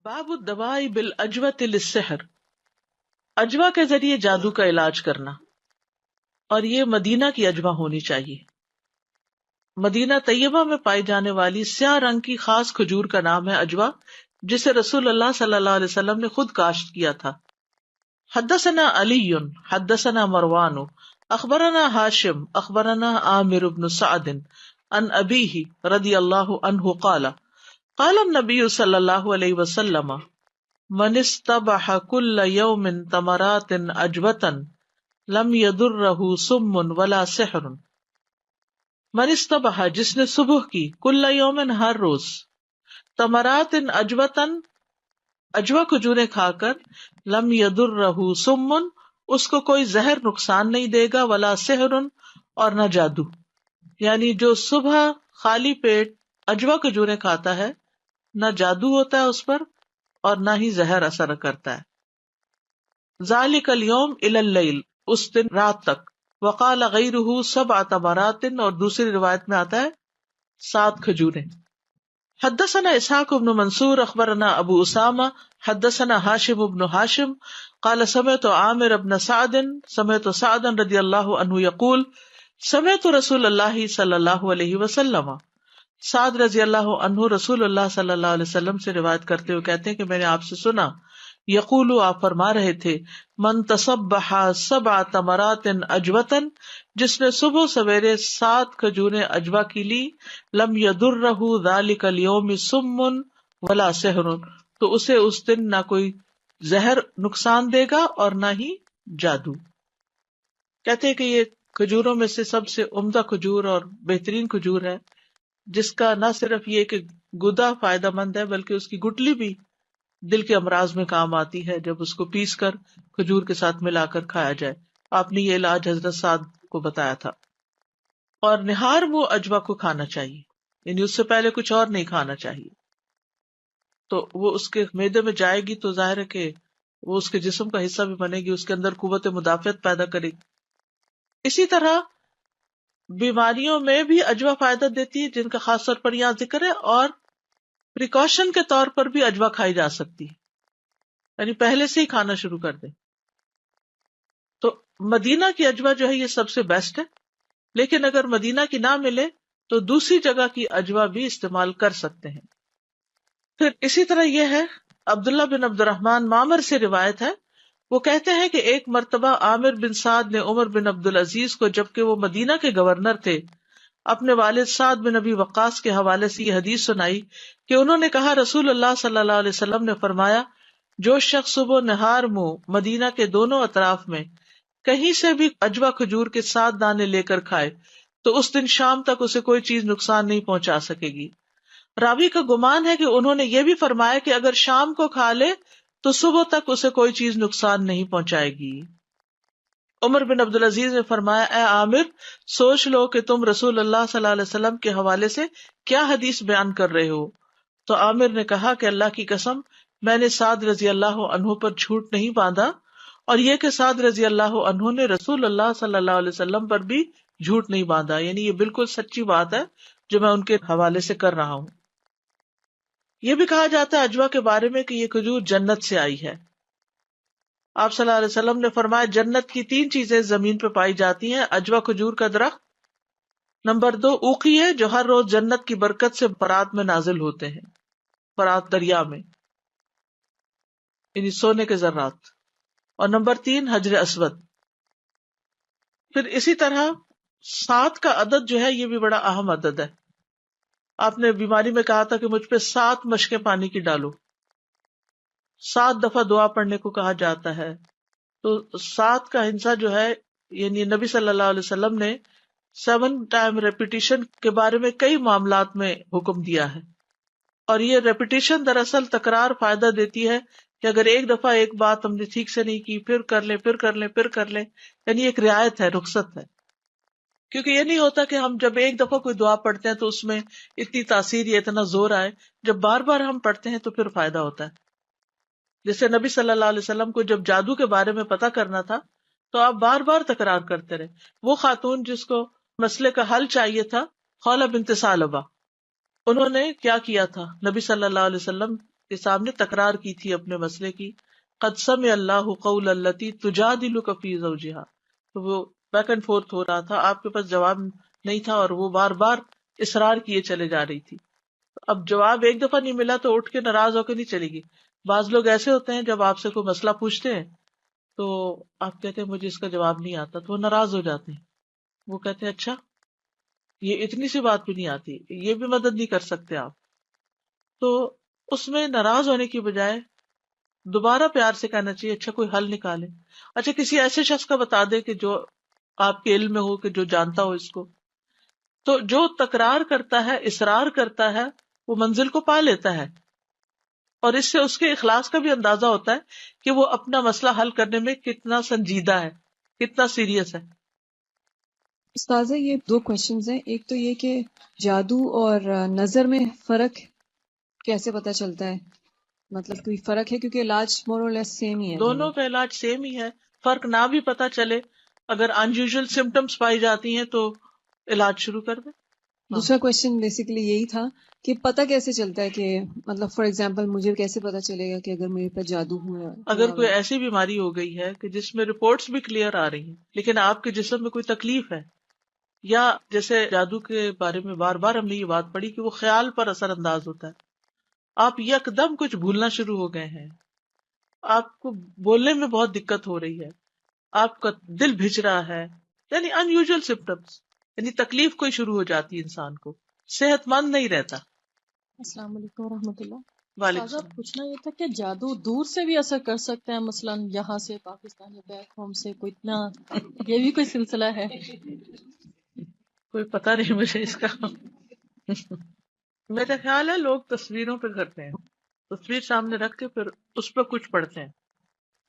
باب الدواء بالاجوۃ للسحر، اجوا کے ذریعے جادو کا علاج کرنا، اور یہ مدینہ کی اجوا ہونی چاہیے۔ مدینہ طیبہ میں پائی جانے والی سیاہ رنگ کی خاص کھجور کا نام ہے اجوا، جسے رسول اللہ صلی اللہ علیہ وسلم نے خود کاشت کیا تھا۔ حدثنا علی حدثنا مروان اخبرنا ہاشم اخبرنا عامر بن سعد عن ابیہ رضی اللہ عنہ قال قال النبی صلی اللہ علیہ وسلم من استبح کل یوم تمرات اجوتا لم یضرہ سم ولا سحر۔ من استبح، جس نے صبح کی، کل یوم، ہر روز، تمرات اجوتا، اجوا کھجوریں کھا کر، لم یضرہ سم، اس کو کوئی زہر نقصان نہیں دے گا، ولا سحر، اور نہ جادو۔ یعنی جو صبح خالی پیٹ اجوا کھجوریں کھاتا ہے، نہ جادو ہوتا ہے اس پر اور نہ ہی زہر اثر کرتا ہے۔ ذالک الیوم الی اللیل، اس دن رات تک۔ وقال غیرہ سبع تمرات، اور دوسری روایت میں آتا ہے 7 کھجوریں۔ حدثنا اسحاق بن منصور اخبرنا ابو اسامہ حدثنا ہاشم بن ہاشم قال سمعت عامر بن سعد سمعت سعد رضی اللہ عنہ یقول سمعت رسول اللہ صلی اللہ علیہ وسلم، سعد رضی اللہ عنہ رسول اللہ صلی اللہ علیہ وسلم سے روایت کرتے ہوئے کہتے ہیں کہ میں نے آپ سے سنا، یقول، آپ فرما رہے تھے، من تصبح 7 تمرات اجوتا، جس نے صبح سویرے 7 کھجوریں اجوا کی لی، لم یضرہ ذلک الیوم سم ولا سحر، تو اسے اس دن نہ کوئی زہر نقصان دے گا اور نہ ہی جادو۔ کہتے ہیں کہ یہ کھجوروں میں سے سب سے عمدہ کھجور اور بہترین کھجور ہے، جس کا نہ صرف یہ کہ گدا فائدہ مند ہے بلکہ اس کی گٹلی بھی دل کے امراض میں کام آتی ہے جب اس کو پیس کر کھجور کے ساتھ ملا کر کھایا جائے۔ آپ نے یہ علاج حضرت سعد کو بتایا تھا۔ اور نہار منہ اجوا کو کھانا چاہیے، یعنی اس سے پہلے کچھ اور نہیں کھانا چاہیے، تو وہ اس کے معدے میں جائے گی تو ظاہر ہے کہ وہ اس کے جسم کا حصہ بھی بنے گی، اس کے اندر قوت مدافعت پیدا کرے گی۔ اسی طرح بیماریوں میں بھی اجوا فائدہ دیتی ہے، جن کا خاص طور پر یہاں ذکر ہے، اور پریکاشن کے طور پر بھی اجوا کھائی جا سکتی ہے، یعنی پہلے سے ہی کھانا شروع کر دیں۔ تو مدینہ کی اجوا جو ہے یہ سب سے بیسٹ ہے، لیکن اگر مدینہ کی نہ ملے تو دوسری جگہ کی اجوا بھی استعمال کر سکتے ہیں۔ پھر اسی طرح یہ ہے، عبداللہ بن عبد الرحمن معمر سے روایت ہے، وہ کہتے ہیں کہ ایک مرتبہ عامر بن سعد نے عمر بن عبد العزیز کو، جبکہ وہ مدینہ کے گورنر تھے، اپنے والد سعد بن ابی وقاص کے حوالے سے یہ حدیث سنائی کہ انہوں نے کہا، رسول اللہ صلی اللہ علیہ وسلم نے فرمایا، جو شخص صبح نہار منہ مدینہ کے دونوں اطراف میں کہیں سے بھی اجوا کھجور کے 7 دانے لے کر کھائے تو اس دن شام تک اسے کوئی چیز نقصان نہیں پہنچا سکے گی۔ راوی کا گمان ہے کہ انہوں نے یہ بھی فرمایا کہ اگر شام کو کھا لے تو صبح تک اسے کوئی چیز نقصان نہیں پہنچائے گی۔ عمر بن عبدالعزیز نے فرمایا، اے عامر، سوچ لو کہ تم رسول اللہ صلی اللہ علیہ وسلم کے حوالے سے کیا حدیث بیان کر رہے ہو۔ تو عامر نے کہا کہ اللہ کی قسم، میں نے سعد رضی اللہ عنہ پر جھوٹ نہیں باندھا، اور یہ کہ سعد رضی اللہ عنہ نے رسول اللہ صلی اللہ علیہ وسلم پر بھی جھوٹ نہیں باندھا، یعنی یہ بالکل سچی بات ہے جو میں ان کے حوالے سے کر رہا ہوں۔ یہ بھی کہا جاتا ہے اجوا کے بارے میں کہ یہ کھجور جنت سے آئی ہے۔ آپ صلی اللہ علیہ وسلم نے فرمایا، جنت کی 3 چیزیں زمین پہ پائی جاتی ہیں، اجوا کھجور کا درخت، نمبر 2 اوقی ہے جو ہر روز جنت کی برکت سے فرات میں نازل ہوتے ہیں، فرات دریا میں، یعنی سونے کے ذرات، اور نمبر 3 حجر اسود۔ پھر اسی طرح 7 کا عدد جو ہے یہ بھی بڑا اہم عدد ہے۔ آپ نے بیماری میں کہا تھا کہ مجھ پہ 7 مشقیں پانی کی ڈالو، 7 دفعہ دعا پڑھنے کو کہا جاتا ہے۔ تو 7 کا ہنسا جو ہے، یعنی نبی صلی اللہ علیہ وسلم نے 7 ٹائم ریپیٹیشن کے بارے میں کئی معاملات میں حکم دیا ہے، اور یہ ریپیٹیشن دراصل تکرار فائدہ دیتی ہے کہ اگر ایک دفعہ ایک بات ہم نے ٹھیک سے نہیں کی، پھر کر لیں، پھر کر لیں، پھر کر لیں، یعنی ایک رعایت ہے، رخصت ہے۔ کیونکہ یہ نہیں ہوتا کہ ہم جب ایک دفعہ کوئی دعا پڑھتے ہیں تو اس میں اتنی تاثیر یا اتنا زور آئے، جب بار بار ہم پڑھتے ہیں تو پھر فائدہ ہوتا ہے۔ جیسے نبی صلی اللہ علیہ وسلم کو جب جادو کے بارے میں پتہ کرنا تھا تو آپ بار بار تکرار کرتے رہے۔ وہ خاتون جس کو مسئلے کا حل چاہیے تھا، خولہ بنت ثعلبہ، انہوں نے کیا کیا تھا، نبی صلی اللہ علیہ وسلم کے سامنے تکرار کی تھی اپنے مسئلے کی. قد سمع اللہ قول التی تجادلک فی زوجہا. تو وہ بیک اینڈ فورتھ ہو رہا تھا, آپ کے پاس جواب نہیں تھا اور وہ بار بار اصرار کیے چلے جا رہی تھی. اب جواب ایک دفعہ نہیں ملا تو اٹھ کے ناراض ہو کے نہیں چلے گی. بعض لوگ ایسے ہوتے ہیں جب آپ سے کوئی مسئلہ پوچھتے ہیں تو آپ کہتے ہیں مجھے اس کا جواب نہیں آتا, تو وہ ناراض ہو جاتے ہیں. وہ کہتے ہیں اچھا یہ اتنی سی بات بھی نہیں آتی, یہ بھی مدد نہیں کر سکتے آپ. تو اس میں ناراض ہونے کی بجائے دوبارہ پیار سے کہنا چاہیے اچھا کوئی حل نکالے. اچھا کسی ایسے شخص کا بتا دے کہ جو آپ کے علم میں ہو, کہ جو جانتا ہو اس کو. تو جو تکرار کرتا ہے, اصرار کرتا ہے, وہ منزل کو پا لیتا ہے, اور اس سے اس کے اخلاص کا بھی اندازہ ہوتا ہے کہ وہ اپنا مسئلہ حل کرنے میں کتنا سنجیدہ ہے, کتنا سیریس ہے. استاذہ یہ دو کوشچنز ہیں. ایک تو یہ کہ جادو اور نظر میں فرق کیسے پتہ چلتا ہے؟ مطلب کوئی فرق ہے کیونکہ علاج مور اور لیس سیم ہی ہے دونوں کا علاج سیم ہی ہے, فرق نہ بھی پتا چلے, اگر انیوژل سمٹمز پائی جاتی ہیں تو علاج شروع کر دیں. دوسرا کوشچن بیسیکلی یہی تھا کہ پتہ کیسے چلتا ہے کہ مطلب فار ایگزامپل مجھے کیسے پتہ چلے گا کہ اگر میرے پہ جادو ہوا, اگر کوئی ایسی بیماری ہو گئی ہے کہ جس میں رپورٹس بھی کلیئر آ رہی ہیں لیکن آپ کے جسم میں کوئی تکلیف ہے, یا جیسے جادو کے بارے میں بار بار ہم نے یہ بات پڑھی کہ وہ خیال پر اثر انداز ہوتا ہے, آپ یکدم کچھ بھولنا شروع ہو گئے ہیں, آپ کو بولنے میں بہت دقت ہو رہی ہے, آپ کا دل بھج رہا ہے, یعنی ان یوزل سمپٹمس, یعنی تکلیف کوئی شروع ہو جاتی ہے انسان کو, صحت مند نہیں رہتا. السلام علیکم ورحمۃ اللہ. وعلیکم استاذہ السلام. پوچھنا یہ تھا کہ جادو دور سے بھی اثر کر سکتے ہیں, مثلا یہاں سے پاکستان یا بیک ہوم سے, کوئی اتنا یہ بھی کوئی سلسلہ ہے؟ کوئی پتہ نہیں مجھے اس کا. میرا خیال ہے لوگ تصویروں پہ کرتے ہیں, تصویر سامنے رکھ کے پھر اس پہ کچھ پڑھتے ہیں.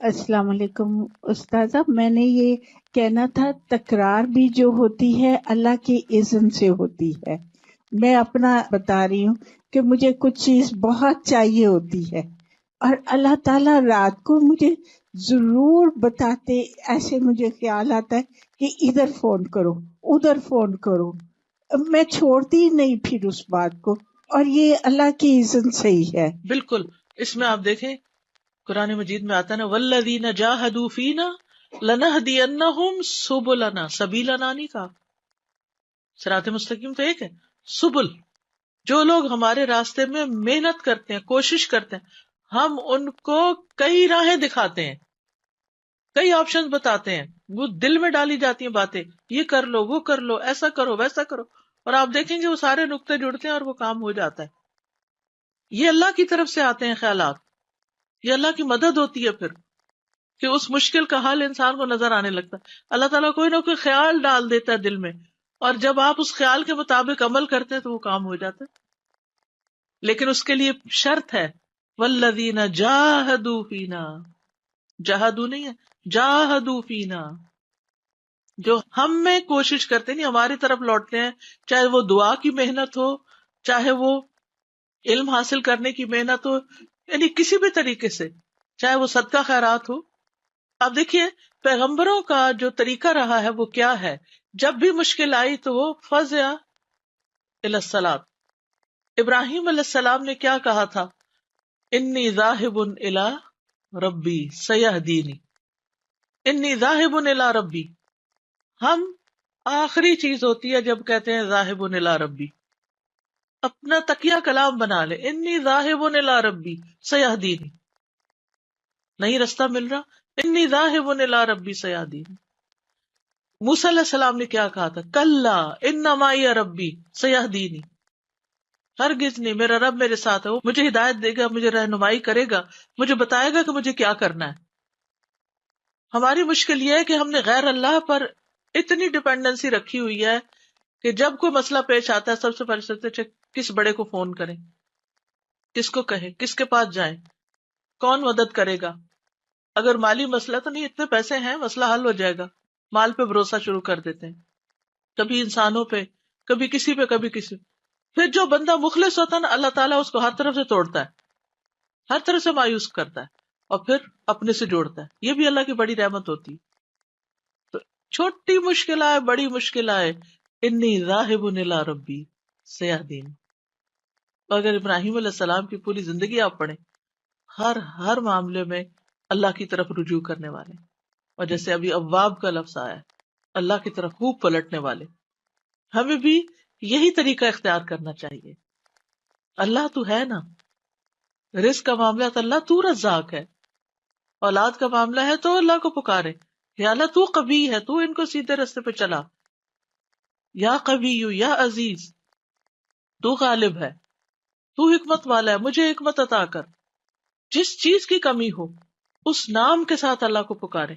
السلام علیکم استاذہ, میں نے یہ کہنا تھا تکرار بھی جو ہوتی ہے اللہ کی اذن سے ہوتی ہے. میں اپنا بتا رہی ہوں کہ مجھے کچھ چیز بہت چاہیے ہوتی ہے اور اللہ تعالیٰ رات کو مجھے ضرور بتاتے, ایسے مجھے خیال آتا ہے کہ ادھر فون کرو ادھر فون کرو, میں چھوڑتی نہیں پھر اس بات کو, اور یہ اللہ کی اذن سے ہی ہے. بالکل, اس میں آپ دیکھیں قرآن مجید میں آتا ہے نا والذین جاہدوا فینا لنہدینہم سبلنا, سبیلنا نہیں کہا, صراط مستقیم تو ایک ہے, سبل, جو لوگ ہمارے راستے میں محنت کرتے ہیں, کوشش کرتے ہیں, ہم ان کو کئی راہیں دکھاتے ہیں, کئی آپشن بتاتے ہیں, وہ دل میں ڈالی جاتی ہیں باتیں, یہ کر لو وہ کر لو, ایسا کرو ویسا کرو, اور آپ دیکھیں گے وہ سارے نقطے جڑتے ہیں اور وہ کام ہو جاتا ہے. یہ اللہ کی طرف سے آتے ہیں خیالات, یہ اللہ کی مدد ہوتی ہے پھر کہ اس مشکل کا حل انسان کو نظر آنے لگتا ہے. اللہ تعالیٰ کوئی نہ کوئی خیال ڈال دیتا ہے دل میں, اور جب آپ اس خیال کے مطابق عمل کرتے ہیں تو وہ کام ہو جاتا ہے. لیکن اس کے لیے شرط ہے والذین جاہدوا فینا, جاہدوا نہیں ہے, جاہدوا فینا, جو ہم میں کوشش کرتے نہیں, ہماری طرف لوٹتے ہیں, چاہے وہ دعا کی محنت ہو, چاہے وہ علم حاصل کرنے کی محنت ہو, یعنی کسی بھی طریقے سے, چاہے وہ صدقہ خیرات ہو. اب دیکھیے پیغمبروں کا جو طریقہ رہا ہے وہ کیا ہے, جب بھی مشکل آئی تو وہ فزع الی الصلاۃ. ابراہیم علیہ السلام نے کیا کہا تھا, انی ذاہب الی ربی سیہدینی, انی ذاہب الی ربی. ہم آخری چیز ہوتی ہے جب کہتے ہیں ذاہب الی ربی, اپنا تکیہ کلام بنا لے, انی ذاہب الی ربی سیہدینی, نہیں رستہ مل رہا, انی ذاہب الی ربی سیہدینی. موسیٰ علیہ السلام نے کیا کہا تھا, کلا ان معی ربی سیہدینی, ہرگز نہیں, میرا رب میرے ساتھ ہے, وہ مجھے ہدایت دے گا, مجھے رہنمائی کرے گا, مجھے بتائے گا کہ مجھے کیا کرنا ہے. ہماری مشکل یہ ہے کہ ہم نے غیر اللہ پر اتنی ڈپینڈنسی رکھی ہوئی ہے کہ جب کوئی مسئلہ پیش آتا ہے سب سے پہلے سوچتے ہیں کس بڑے کو فون کریں, کس کو کہیں, کس کے پاس جائیں, کون مدد کرے گا. اگر مالی مسئلہ تو نہیں, اتنے پیسے ہیں مسئلہ حل ہو جائے گا, مال پہ بھروسہ شروع کر دیتے ہیں, کبھی انسانوں پہ, کبھی کسی پہ, کبھی کسی پہ. پھر جو بندہ مخلص ہوتا ہے نا, اللہ تعالیٰ اس کو ہر طرف سے توڑتا ہے, ہر طرف سے مایوس کرتا ہے, اور پھر اپنے سے جوڑتا ہے. یہ بھی اللہ کی بڑی رحمت ہوتی ہے. تو چھوٹی مشکل آئے بڑی مشکل آئے, انی ذاہب الی ربی سیہدین. اگر ابراہیم علیہ السلام کی پوری زندگی آپ پڑھیں، ہر معاملے میں اللہ کی طرف رجوع کرنے والے، اور جیسے ابھی اواب کا لفظ آیا ہے، اللہ کی طرف خوب پلٹنے والے. ہمیں بھی یہی طریقہ اختیار کرنا چاہیے. اللہ تو ہے نا، رزق کا معاملہ تو اللہ تو رزاق ہے، اولاد کا معاملہ ہے تو اللہ کو پکارے، یا اللہ تو قوی ہے، تو ان کو سیدھے راستے پہ چلا، یا قوی یا عزیز تو غالب ہے، تو حکمت والا ہے، مجھے حکمت عطا کر. جس چیز کی کمی ہو اس نام کے ساتھ اللہ کو پکارے،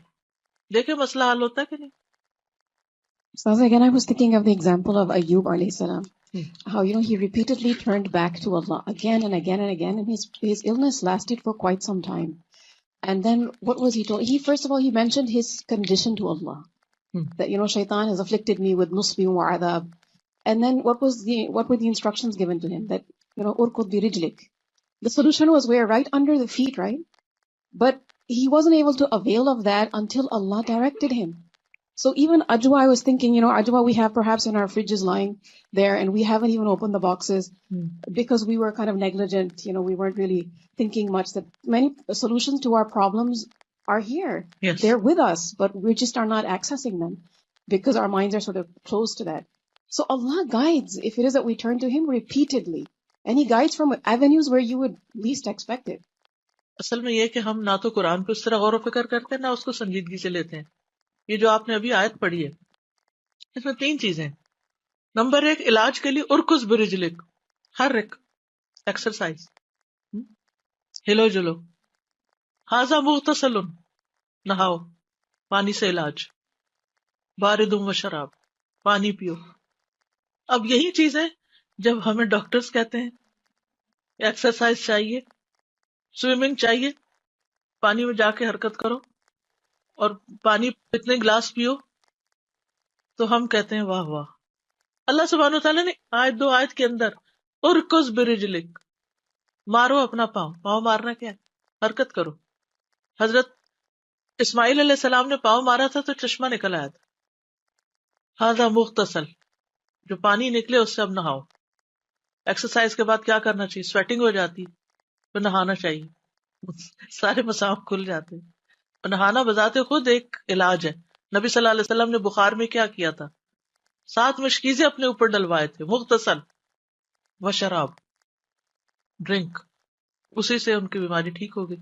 دیکھیں مسئلہ حل ہوتا ہے کہ نہیں. Ustaz, again, I was thinking of the example of Ayyub alayhi salam. Hmm. How, he repeatedly turned back to Allah again and again and again, and his illness lasted for quite some time. And then what was he told? First of all, he mentioned his condition to Allah. That, shaitan has afflicted me with nusbi wa adab. And then what were the instructions given to him? That, urkud bi rijlik. The solution was where? Right under the feet, right? But he wasn't able to avail of that until Allah directed him. So even ajwa, I was thinking, ajwa we have perhaps in our fridges lying there, and we haven't even opened the boxes because we were kind of negligent. We weren't really thinking much that many solutions to our problems are here. Yes. They're with us, but we just are not accessing them because our minds are sort of closed to that. So Allah guides if it is that we turn to Him repeatedly. And He guides from avenues where you would least expect it. اصل میں یہ کہ ہم نہ تو قرآن پہ اس طرح غور و فکر کرتے ہیں، نہ اس کو سنجیدگی سے لیتے ہیں. یہ جو آپ نے ابھی آیت پڑھی ہے، اس میں 3 چیزیں. نمبر 1، علاج کے لیے ارکز برجلک، ہر ایک ایکسرسائز، ہلو جلو. ہاذا مغتسل، نہاؤ، پانی سے علاج. بارد و شراب، پانی پیو. اب یہی چیزیں جب ہمیں ڈاکٹرز کہتے ہیں ایکسرسائز چاہیے، سوئمنگ چاہیے، پانی میں جا کے حرکت کرو اور پانی اتنے گلاس پیو، تو ہم کہتے ہیں واہ واہ. اللہ سبحانہ وتعالیٰ نے آیت 2 آیت کے اندر ارکز برجلک، مارو اپنا پاؤں مارنا کیا ہے؟ حرکت کرو. حضرت اسماعیل علیہ السلام نے پاؤں مارا تھا تو چشمہ نکل آیا تھا. ہذا مغتسل، جو پانی نکلے اس سے اب نہاؤ. ایکسرسائز کے بعد کیا کرنا چاہیے؟ سویٹنگ ہو جاتی تو نہانا چاہیے، سارے مسام کھل جاتے. نہانا بذات خود ایک علاج ہے. نبی صلی اللہ علیہ وسلم نے بخار میں کیا کیا تھا؟ 7 مشکیزیں اپنے اوپر ڈلوائے تھے. مغتسل و شراب، ڈرنک، اسی سے ان کی بیماری ٹھیک ہو گئی.